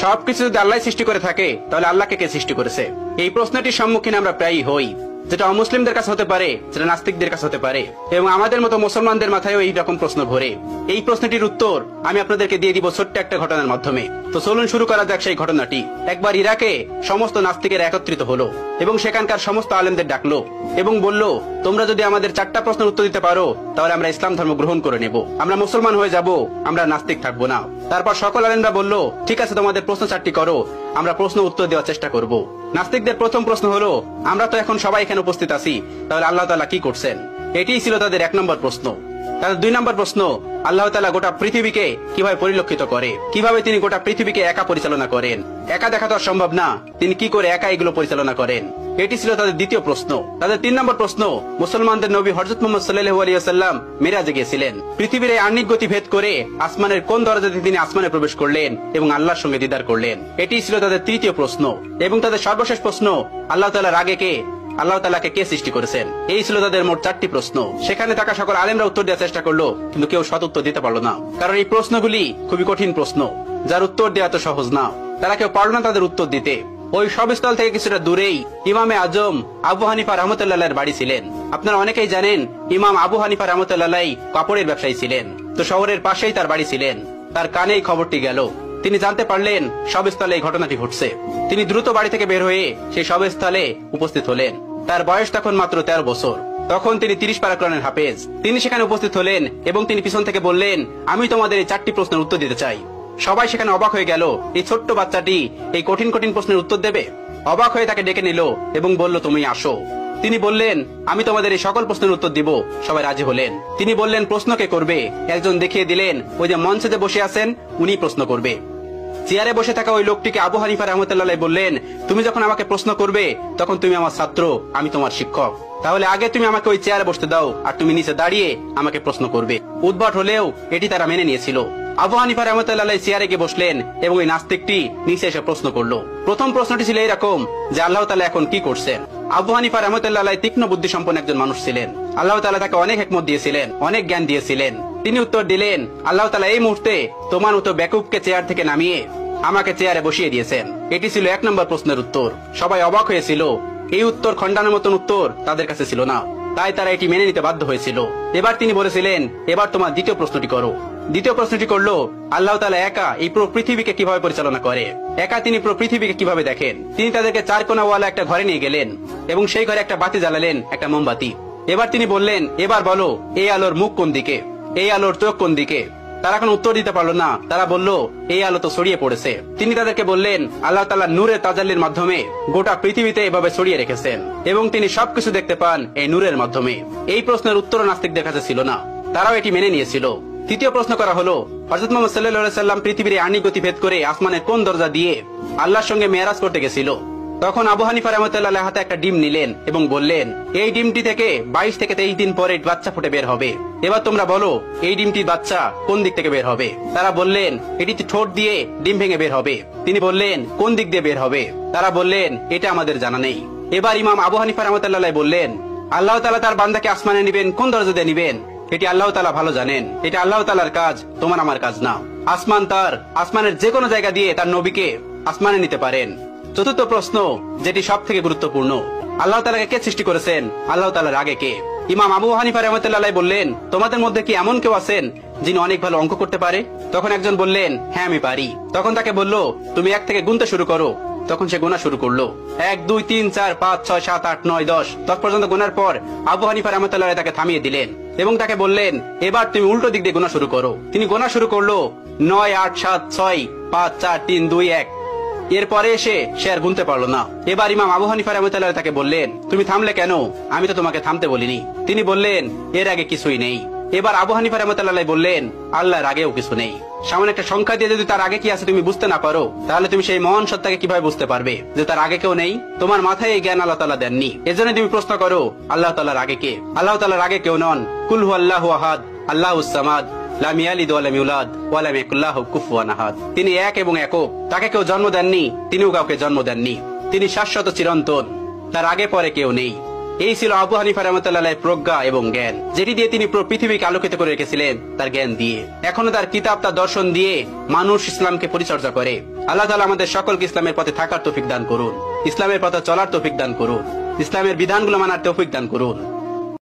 সবকিছু যদি আল্লাহ সৃষ্টি করে থাকে তাহলে আল্লাহকে কে সৃষ্টি করেছে? এই প্রশ্নটির সম্মুখীন আমরা প্রায়ই হই, যেটা অমুসলিমদের কাছে হতে পারে, যেটা নাস্তিকদের কাছে হতে পারে, এবং আমাদের মতো মুসলমানদের মাথায়ও এই রকম প্রশ্ন ঘোরে। এই প্রশ্নটির উত্তর আমি আপনাদেরকে দিয়ে দিব ছোট্ট একটা ঘটনার মাধ্যমে। তো চলুন শুরু করা যাক সেই ঘটনাটি। একবার ইরাকে সমস্ত নাস্তিকেরা একত্রিত হলো এবং সেখানকার সমস্ত আলেমদের ডাকলো এবং বলল, তোমরা যদি আমাদের 4টা প্রশ্নের উত্তর দিতে পারো তাহলে আমরা ইসলাম ধর্ম গ্রহণ করে নেব, আমরা মুসলমান হয়ে যাব, আমরা নাস্তিক থাকবো না। তারপর সকল আলেমরা বলল, ঠিক আছে, তোমাদের প্রশ্ন 4টি করো, আমরা প্রশ্ন উত্তর দেওয়ার চেষ্টা করব। নাস্তিকদের প্রথম প্রশ্ন হলো, আমরা তো এখন সবাই এখানে উপস্থিত আছি, তাহলে আল্লাহ তাআলা কি করছেন? এটিই ছিল তাদের 1 নম্বর প্রশ্ন। তাদের 2 নম্বর প্রশ্ন, আল্লাহ তাআলা গোটা পৃথিবীকে কিভাবে পরিলক্ষিত করে, কিভাবে তিনি গোটা পৃথিবীকে একা পরিচালনা করেন? একা দেখা তো সম্ভব না, তিনি কি করে একা এগুলো পরিচালনা করেন? এটি ছিল তাদের দ্বিতীয় প্রশ্ন। তাদের 3 নম্বর প্রশ্ন, মুসলমানদের নবী হযরত মুহাম্মদ সাল্লাল্লাহু আলাইহি ওয়াসাল্লাম মিরাজে গিয়েছিলেন, পৃথিবীর এই আহ্নিক গতি ভেদ করে আসমানের কোন দরজাতে তিনি আসমানে প্রবেশ করলেন এবং আল্লাহর সঙ্গে দিদার করলেন? এটি ছিল তাদের তৃতীয় প্রশ্ন। এবং তাদের সর্বশেষ প্রশ্ন, আল্লাহ তাআলার আগে কে, আল্লাহ তাআলাকে কে সৃষ্টি করেছেন? এই ছিল তাদের মোট 4টি প্রশ্ন। সেখানে থাকা সকল আলেমরা উত্তর দেওয়ার চেষ্টা করলো, কিন্তু কেউ সৎ উত্তর দিতে পারলো না, কারণ এই প্রশ্নগুলি খুবই কঠিন প্রশ্ন, যার উত্তর দেওয়া তো সহজ না। তারা কেউ পারল না তাদের উত্তর দিতে। ওই সবস্থল থেকে কিছুটা দূরেই ইমামে আজম আবু হানিফা রাহমাতুল্লাহর বাড়ি ছিলেন। আপনারা অনেকেই জানেন, ইমাম আবু হানিফা রাহমাতুল্লাহ কাপড়ের ব্যবসায়ী ছিলেন, তো শহরের পাশেই তার বাড়ি ছিলেন। তার কানে এই খবরটি গেল, তিনি জানতে পারলেন সবস্থলে এই ঘটনাটি ঘটছে। তিনি দ্রুত বাড়ি থেকে বের হয়ে সেই সবস্থলে উপস্থিত হলেন। তার বয়স তখন মাত্র 13 বছর। তখন তিনি 30 পারা কোরআনের হাফেজ। তিনি সেখানে উপস্থিত হলেন এবং তিনি পিছন থেকে বললেন, আমি তোমাদের এই 4টি প্রশ্নের উত্তর দিতে চাই। সবাই সেখানে অবাক হয়ে গেল, এই ছোট্ট বাচ্চাটি এই কঠিন কঠিন প্রশ্নের উত্তর দেবে? অবাক হয়ে তাকে ডেকে নিল এবং বলল, তুমি আসো। তিনি বললেন, আমি তোমাদের এই সকল প্রশ্নের উত্তর দিব। সবাই রাজি হলেন। তিনি বললেন, প্রশ্ন কে করবে? একজন দেখিয়ে দিলেন, ওই যে মঞ্চে যে বসে আছেন উনি প্রশ্ন করবে। চেয়ারে বসে থাকা ওই লোকটিকে আবু হানিফা রাহমাতুল্লাহ বললেন, তুমি যখন আমাকে প্রশ্ন করবে তখন তুমি আমার ছাত্র, আমি তোমার শিক্ষক, তাহলে আগে তুমি আমাকে ওই চেয়ারে বসতে দাও, আর তুমি নিচে দাঁড়িয়ে আমাকে প্রশ্ন করবে। উদ্ভট হলেও এটি তারা মেনে নিয়েছিল। আবু হানিফা রাহমাতুল্লাহ চেয়ারে গিয়ে বসলেন এবং ওই নাস্তিকটি নিচে এসে প্রশ্ন করলো। প্রথম প্রশ্নটি ছিল এরকম, যে আল্লাহ তাআলা এখন কি করছেন? আবু হানিফা রাহমাতুল্লাহ তীক্ষ্ণ বুদ্ধি সম্পন্ন একজন মানুষ ছিলেন। আল্লাহ তাআলা তাকে অনেক হিকমত দিয়েছিলেন, অনেক জ্ঞান দিয়েছিলেন। তিনি উত্তর দিলেন, আল্লাহ তাআলা এই মুহূর্তে তোমার মতো বেকুবকে চেয়ার থেকে নামিয়ে আমাকে চেয়ারে বসিয়ে দিয়েছেন। এটি ছিল 1 নম্বর প্রশ্নের উত্তর। সবাই অবাক হয়েছিল, এই উত্তর খণ্ডানোর মতন উত্তর তাদের কাছে ছিল না, তাই তারা এটি মেনে নিতে বাধ্য হয়েছিল। এবার তিনি বলেছিলেন, এবার তোমার দ্বিতীয় প্রশ্নটি করো। দ্বিতীয় প্রশ্নটি করলো, আল্লাহ তাআলা একা এই পুরো পৃথিবীকে কিভাবে পরিচালনা করে? একা তিনি পুরো পৃথিবীকে কিভাবে দেখেন? তিনি তাদেরকে 4 কোণাওয়ালা একটা ঘরে নিয়ে গেলেন এবং সেই ঘরে একটা বাতি জ্বালালেন, একটা মোমবাতি। এবার তিনি বললেন, এবার বলো, এই আলোর মুখ কোন দিকে, এই আলোর চোখ কোন দিকে? তারা কোনো উত্তর দিতে পারলো না। তারা বলল, এই আলো তো ছড়িয়ে পড়েছে। তিনি তাদেরকে বললেন, আল্লাহ তাআলা নূরের তাজাল্লির মাধ্যমে গোটা পৃথিবীতে এভাবে ছড়িয়ে রেখেছেন এবং তিনি সবকিছু দেখতে পান এই নূরের মাধ্যমে। এই প্রশ্নের উত্তর নাস্তিকদের কাছে ছিল না, তারাও এটি মেনে নিয়েছিল। তৃতীয় প্রশ্ন করা হলো, হযরত মুহাম্মদ সাল্লাল্লাহু আলাইহি ওয়াসাল্লাম পৃথিবীর আহ্নিক গতি ভেদ করে আসমানের কোন দরজা দিয়ে আল্লাহর সঙ্গে মেরাজ করতে গেছিল? তখন আবু হানিফা রাহমাতুল্লাহ হাতে একটা ডিম নিলেন এবং বললেন, এই ডিমটি থেকে 22 থেকে 23 দিন পরে বাচ্চা ফুটে বের হবে। এবার তোমরা বলো, এই ডিমটির বাচ্চা কোন দিক থেকে বের হবে? তারা বললেন, এটি ঠোঁট দিয়ে ডিম ভেঙে বের হবে। তিনি বললেন, কোন দিক দিয়ে বের হবে? তারা বললেন, এটা আমাদের জানা নেই। এবার ইমাম আবু হানিফা রাহমাতুল্লাহ বললেন, আল্লাহ তাআলা তার বান্দাকে আসমানে নিবেন, কোন দরজা দিয়ে নিবেন এটি আল্লাহ তাআলা ভালো জানেন। এটা আল্লাহ তাআলার কাজ, তোমার আমার কাজ না। আসমান তার, আসমানের যে কোনো জায়গা দিয়ে তার নবীকে আসমানে নিতে পারেন। চতুর্থ প্রশ্ন, যেটি সব থেকে গুরুত্বপূর্ণ, আল্লাহ তাআলাকে কে সৃষ্টি করেছেন? আল্লাহ তাআলার আগে কে? ইমাম আবু হানিফা রাহমাতুল্লাহ বললেন, তোমাদের মধ্যে কি এমন কেউ আছেন যিনি অনেক ভালো অঙ্ক করতে পারে? তখন একজন বললেন, হ্যাঁ আমি পারি। তখন তাকে বলল, তুমি 1 থেকে গুনতে শুরু করো। তখন সে গোনা শুরু করলো। 1 2 3 4 5 6 7 8 9 10 পর্যন্ত গোনার পর আবু হানিফা রাহমাতুল্লাহ তাকে থামিয়ে দিলেন এবং তাকে বললেন, এবার তুমি উল্টো দিক দিয়ে গোনা শুরু করো। তিনি গোনা শুরু করলো 9 8 7 6 5 4 3 2 1। এরপরে এসে সে আর গুনতে পারলো না। এবার ইমাম আবু হানিফা রাহমাতুল্লাহ তাকে বললেন, তুমি থামলে কেন? আমি তো তোমাকে থামতে বলিনি। তিনি বললেন, এর আগে কিছুই নেই। এবার আবু হানিফা রাহমাতুল্লাহ বললেন, আল্লাহর আগেও কিছু নেই। সামনে একটা সংখ্যা দিয়ে যদি তার আগে কি আছে তুমি বুঝতে না পারো, তাহলে তুমি সেই মহান সত্তাকে কিভাবে বুঝতে পারবে যে তার আগে কেউ নেই? তোমার মাথায় এই জ্ঞান আল্লাহ তাআলা দেননি। এজন্য তুমি প্রশ্ন করো, আল্লাহ তাআলার আগে কে? আল্লাহ তাআলার আগে কেউ নন। কুল হুয়াল্লাহু আহাদ, আল্লাহুস সামাদ, লাম ইয়ালিদ ওয়া লাম ইউলাদ ওয়া লাম ইয়াকুল লাহু কুফুয়ান আহাদ। তিনি এক এবং একক, তাকে কেউ জন্ম দেননি, তিনিও কাউকে জন্ম দেননি। তিনি শাশ্বত চিরন্তন, তার আগে পরে কেউ নেই। এই ছিল আবু হানিফা রাহমাতুল্লাহ প্রজ্ঞা এবং জ্ঞান, যেটি দিয়ে তিনি পুরো পৃথিবীকে আলোকিত করে রেখেছিলেন তার জ্ঞান দিয়ে। এখনো তার কিতাব, তার দর্শন দিয়ে মানুষ ইসলামকে পরিচর্যা করে। আল্লাহ তাআলা আমাদের সকলকে ইসলামের পথে থাকার তৌফিক দান করুন, ইসলামের পথে চলার তৌফিক দান করুন, ইসলামের বিধানগুলো মানার তৌফিক দান করুন।